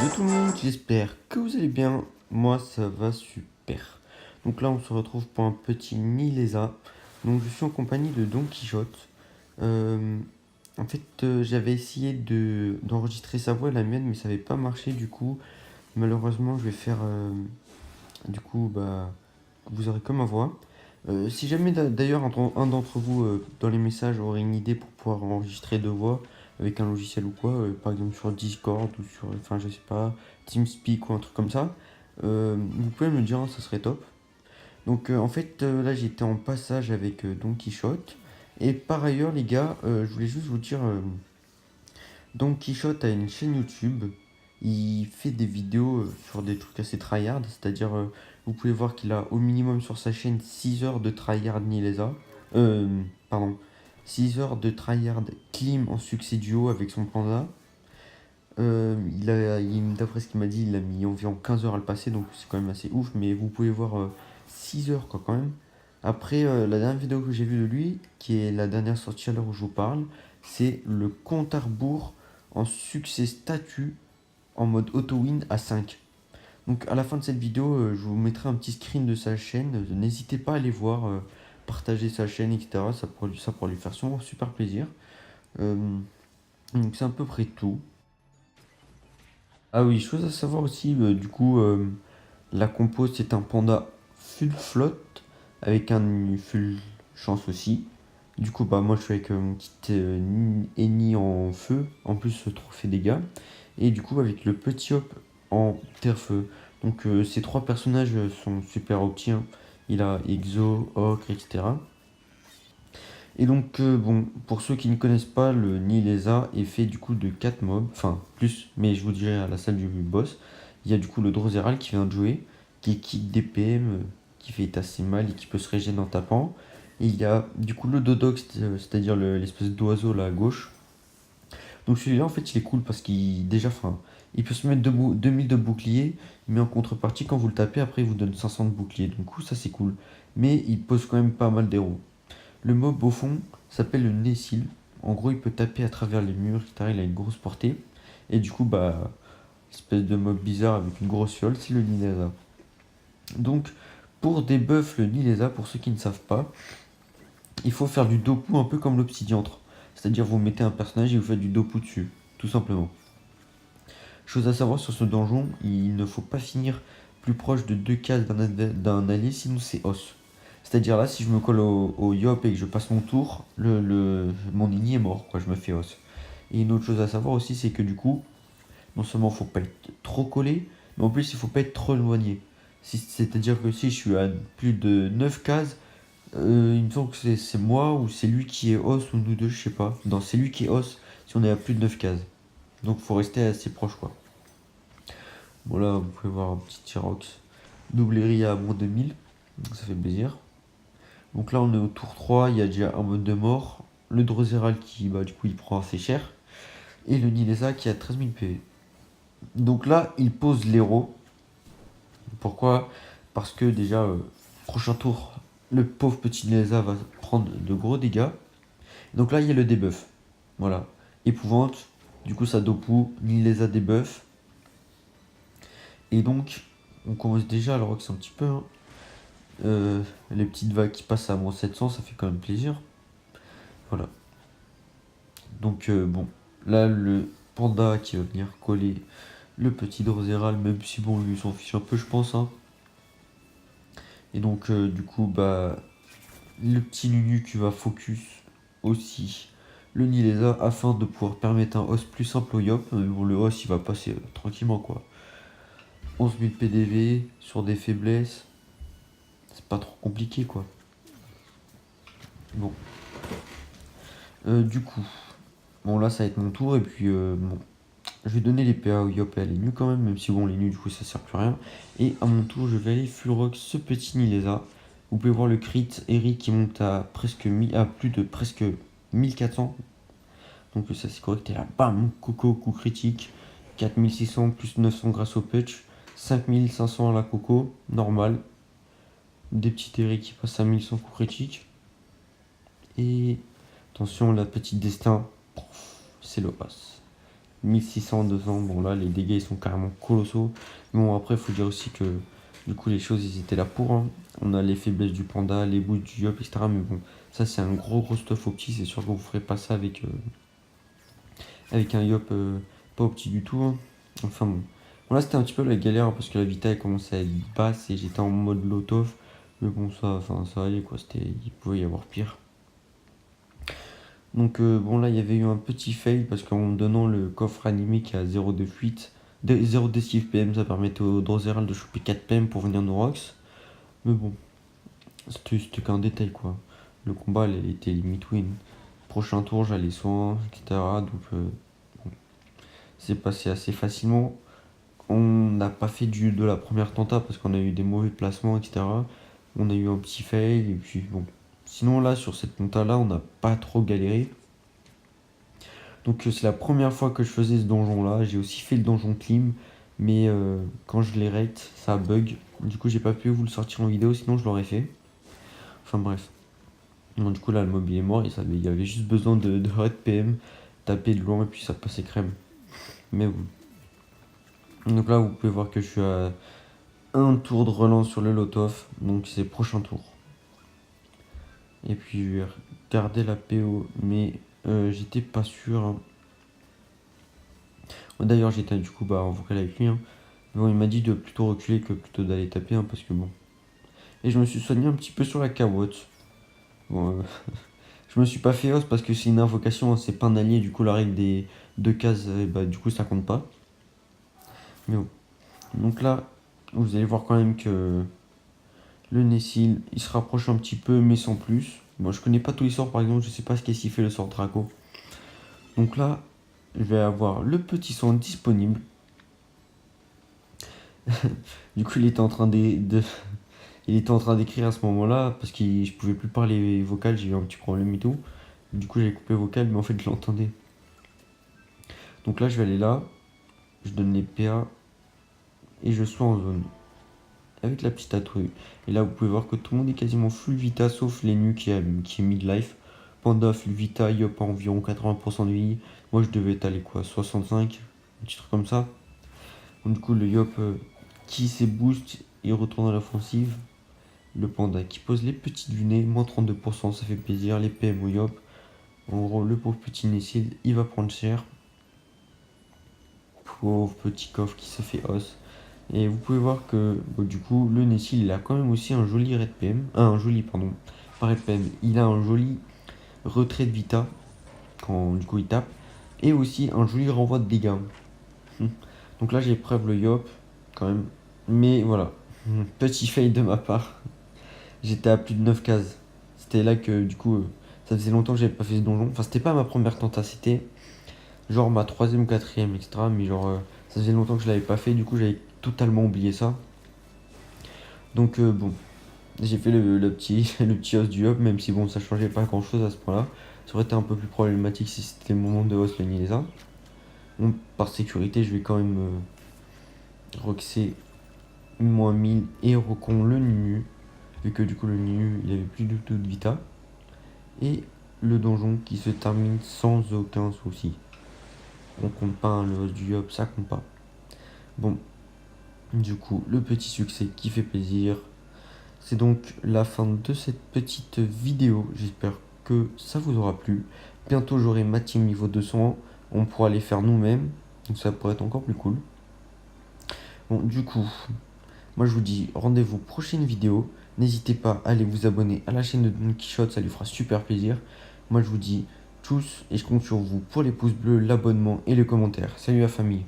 de tout le monde, j'espère que vous allez bien. Moi, ça va super. Donc là, on se retrouve pour un petit Nilesa. Donc, je suis en compagnie de Don Quichotte. Euh, j'avais essayé d'enregistrer sa voix et la mienne, mais ça n'avait pas marché. Du coup, malheureusement, je vais faire. Vous aurez que ma voix. Si jamais d'ailleurs un d'entre vous dans les messages aurait une idée pour pouvoir enregistrer deux voix avec un logiciel ou quoi, par exemple sur Discord ou sur, enfin je sais pas, TeamSpeak ou un truc comme ça, vous pouvez me le dire, hein, ça serait top. Là j'étais en passage avec Don Quichotte. Et par ailleurs les gars, je voulais juste vous dire, Don Quichotte a une chaîne YouTube. Il fait des vidéos sur des trucs assez tryhard, c'est-à-dire vous pouvez voir qu'il a au minimum sur sa chaîne 6 heures de tryhard Nilesa. Euh, pardon, 6 heures de tryhard clim en succès duo avec son panda. D'après ce qu'il m'a dit, il a mis environ 15 heures à le passer, donc c'est quand même assez ouf, mais vous pouvez voir 6 heures quoi, quand même. Après, la dernière vidéo que j'ai vue de lui, qui est la dernière sortie à l'heure où je vous parle, c'est le compte à rebours en succès statut en mode auto-win à 5. Donc à la fin de cette vidéo, je vous mettrai un petit screen de sa chaîne. N'hésitez pas à aller voir, partager sa chaîne, etc. Ça pourra lui faire super plaisir. Euh, donc c'est à peu près tout. Ah oui, chose à savoir aussi, la compo c'est un panda full flotte avec un full chance aussi. Du coup, bah moi je suis avec mon petit Eni en feu, en plus trophée dégâts. Et du coup, avec le petit hop en terre-feu. Donc, ces trois personnages sont super opti, hein. Il a Exo, Ocre, etc. Et donc, bon, pour ceux qui ne connaissent pas, le Nilesa est fait du coup de 4 mobs, enfin plus, mais je vous dirai à la salle du boss. Il y a du coup le Drozeral qui vient de jouer, qui est kick DPM, qui fait assez mal et qui peut se régénérer en tapant. Et il y a du coup le Dodox, c'est-à-dire l'espèce d'oiseau là à gauche. Donc celui-là en fait il est cool parce qu'il déjà, enfin, il peut se mettre 2000 de bouclier, mais en contrepartie quand vous le tapez après il vous donne 500 de bouclier. Du coup ça c'est cool. Mais il pose quand même pas mal d'héros. Le mob au fond s'appelle le Nessil. En gros, il peut taper à travers les murs, etc. Il a une grosse portée. Et du coup, bah, espèce de mob bizarre avec une grosse fiole, c'est le Nilesa. Donc, pour debuff le Nilesa, pour ceux qui ne savent pas, il faut faire du dopu un peu comme l'obsidiantre. C'est-à-dire, vous mettez un personnage et vous faites du dopu dessus, tout simplement. Chose à savoir sur ce donjon, il ne faut pas finir plus proche de 2 cases d'un allié, sinon c'est os. C'est-à-dire là, si je me colle au Yop et que je passe mon tour, mon ennemi est mort, quoi, je me fais os. Et une autre chose à savoir aussi, c'est que du coup, non seulement il faut pas être trop collé, mais en plus il faut pas être trop éloigné. C'est-à-dire que si je suis à plus de 9 cases, il me semble que c'est moi ou c'est lui qui est os ou nous deux, je sais pas. Non, c'est lui qui est os si on est à plus de 9 cases. Donc faut rester assez proche, quoi. Bon là, vous pouvez voir un petit Tyrox. Doublerie à moins 2000, donc ça fait plaisir. Donc là, on est au tour 3, il y a déjà un mode de mort. Le Drozeral qui, bah, du coup, il prend assez cher. Et le Nilesa qui a 13 000 PV. Donc là, il pose l'héros. Pourquoi? Parce que déjà, prochain tour, le pauvre petit Nilesa va prendre de gros dégâts. Donc là, il y a le debuff. Voilà. Épouvante. Du coup, ça dopu. Nilesa debuff. Et donc, on commence déjà, alors que c'est un petit peu, hein. Les petites vagues qui passent à moins 700, ça fait quand même plaisir. Voilà. Donc, bon, là, le panda qui va venir coller le petit Drozeral, même si bon, lui, il s'en fiche un peu, je pense, hein. Et donc, du coup, bah, le petit Nunu qui va focus aussi le Nilesa afin de pouvoir permettre un host plus simple au Yop. Mais bon, le host, il va passer tranquillement, quoi. 11 000 PDV sur des faiblesses, c'est pas trop compliqué, quoi. Bon, du coup, bon, là, ça va être mon tour, et puis, bon, je vais donner les PA au Yop et à l'Enu quand même si bon, l'Enu, du coup, ça sert plus à rien. Et à mon tour, je vais aller full rock ce petit Nilesa. Vous pouvez voir le crit Eric qui monte à plus de presque 1400. Donc ça c'est correct. Et là, bam, Coco, coup critique. 4600 plus 900 grâce au patch. 5500 à la Coco, normal. Des petits Eric qui passent à 1100 coups critiques. Et attention, la petite destin, c'est le as. 1600, 200. Bon, là, les dégâts, ils sont carrément colossaux. Mais bon, après, il faut dire aussi que, du coup, les choses, ils étaient là pour. Hein. On a les faiblesses du panda, les boosts du Yop, etc. Mais bon, ça, c'est un gros stuff au petit. C'est sûr que vous ferez pas ça avec un Yop pas au petit du tout. Hein. Enfin bon. Bon, là, c'était un petit peu la galère parce que la Vita, elle commençait à être basse et j'étais en mode low-off. Mais bon, ça allait, quoi. Il pouvait y avoir pire. Donc bon, là il y avait eu un petit fail parce qu'en me donnant le coffre animé qui a 0 de fuite, 0 d'esquive PM, ça permettait au Drosera de choper 4 PM pour venir nous rocks. Mais bon, c'était qu'un détail quoi. Le combat il était limite win. Prochain tour j'allais soin, etc. Donc bon, c'est passé assez facilement. On n'a pas fait de la première tenta parce qu'on a eu des mauvais placements, etc. On a eu un petit fail et puis bon. Sinon là sur cette tenta là on n'a pas trop galéré. Donc c'est la première fois que je faisais ce donjon là. J'ai aussi fait le donjon clim. Mais quand je l'ai rate, ça bug. Du coup j'ai pas pu vous le sortir en vidéo, sinon je l'aurais fait. Enfin bref. Donc, du coup là le mob il est mort. Il y avait juste besoin de red PM. Taper de loin et puis ça passait crème. Mais bon. Donc là vous pouvez voir que je suis à un tour de relance sur le lot off. Donc c'est prochain tour. Et puis je vais garder la PO. Mais j'étais pas sûr. Hein. D'ailleurs j'étais du coup en vocal avec lui. Hein. Bon, il m'a dit de plutôt reculer que plutôt d'aller taper, hein, parce que bon. Et je me suis soigné un petit peu sur la carotte. Bon, je me suis pas fait os parce que c'est une invocation, hein, c'est pas un allié, du coup la règle des deux cases, du coup ça compte pas. Mais bon. Donc là, vous allez voir quand même que le Nessil, il se rapproche un petit peu, mais sans plus. Moi je connais pas tous les sorts, par exemple, je sais pas ce qu'est-ce qu'il fait le sort Draco. Donc là, je vais avoir le petit son disponible. Du coup, il était en train il était en train d'écrire à ce moment-là parce que je pouvais plus parler vocal, j'ai eu un petit problème et tout. Du coup, j'ai coupé vocal, mais en fait, je l'entendais. Donc là, je vais aller là, je donne les PA et je sois en zone avec la petite attrue. Et là, vous pouvez voir que tout le monde est quasiment full vita sauf les nus qui est mid-life. Panda, full vita, Yop a environ 80% de vie. Moi, je devais être allé quoi, 65, un petit truc comme ça. Donc, du coup, le Yop qui s'est boost, il retourne à l'offensive. Le panda qui pose les petites lunettes, moins 32%, ça fait plaisir. Les PM au Yop. En gros, le pauvre petit Nessil, il va prendre cher. Pauvre petit coffre qui se fait os. Et vous pouvez voir que du coup, le Nessil, il a quand même aussi un joli red PM. Un joli, pardon, pas red PM. Il a un joli retrait de vita quand du coup il tape. Et aussi un joli renvoi de dégâts. Donc là, j'ai preuve le Yop quand même. Mais voilà, petit fail de ma part. J'étais à plus de 9 cases. C'était là que du coup, ça faisait longtemps que j'avais pas fait ce donjon. Enfin, c'était pas ma première tenta, c'était genre ma troisième ou quatrième, etc. Mais genre, ça faisait longtemps que je l'avais pas fait, du coup, j'avais totalement oublié ça. Donc, bon, j'ai fait le petit, le petit os du hop, même si bon, ça changeait pas grand chose à ce point-là. Ça aurait été un peu plus problématique si c'était le moment de os le Nilesa. Bon, par sécurité, je vais quand même roxer moins 1000 et recon le Ninu. Vu que du coup, le Ninu, il avait plus du tout de vita. Et le donjon qui se termine sans aucun souci. On compte pas hein, le host du hop, ça compte pas. Bon, du coup, le petit succès qui fait plaisir. C'est donc la fin de cette petite vidéo. J'espère que ça vous aura plu. Bientôt, j'aurai ma team niveau 200. On pourra les faire nous-mêmes. Donc ça pourrait être encore plus cool. Bon, du coup, moi je vous dis rendez-vous prochaine vidéo. N'hésitez pas à aller vous abonner à la chaîne de Don Quichotte, ça lui fera super plaisir. Moi je vous dis tous et je compte sur vous pour les pouces bleus, l'abonnement et les commentaires. Salut la famille.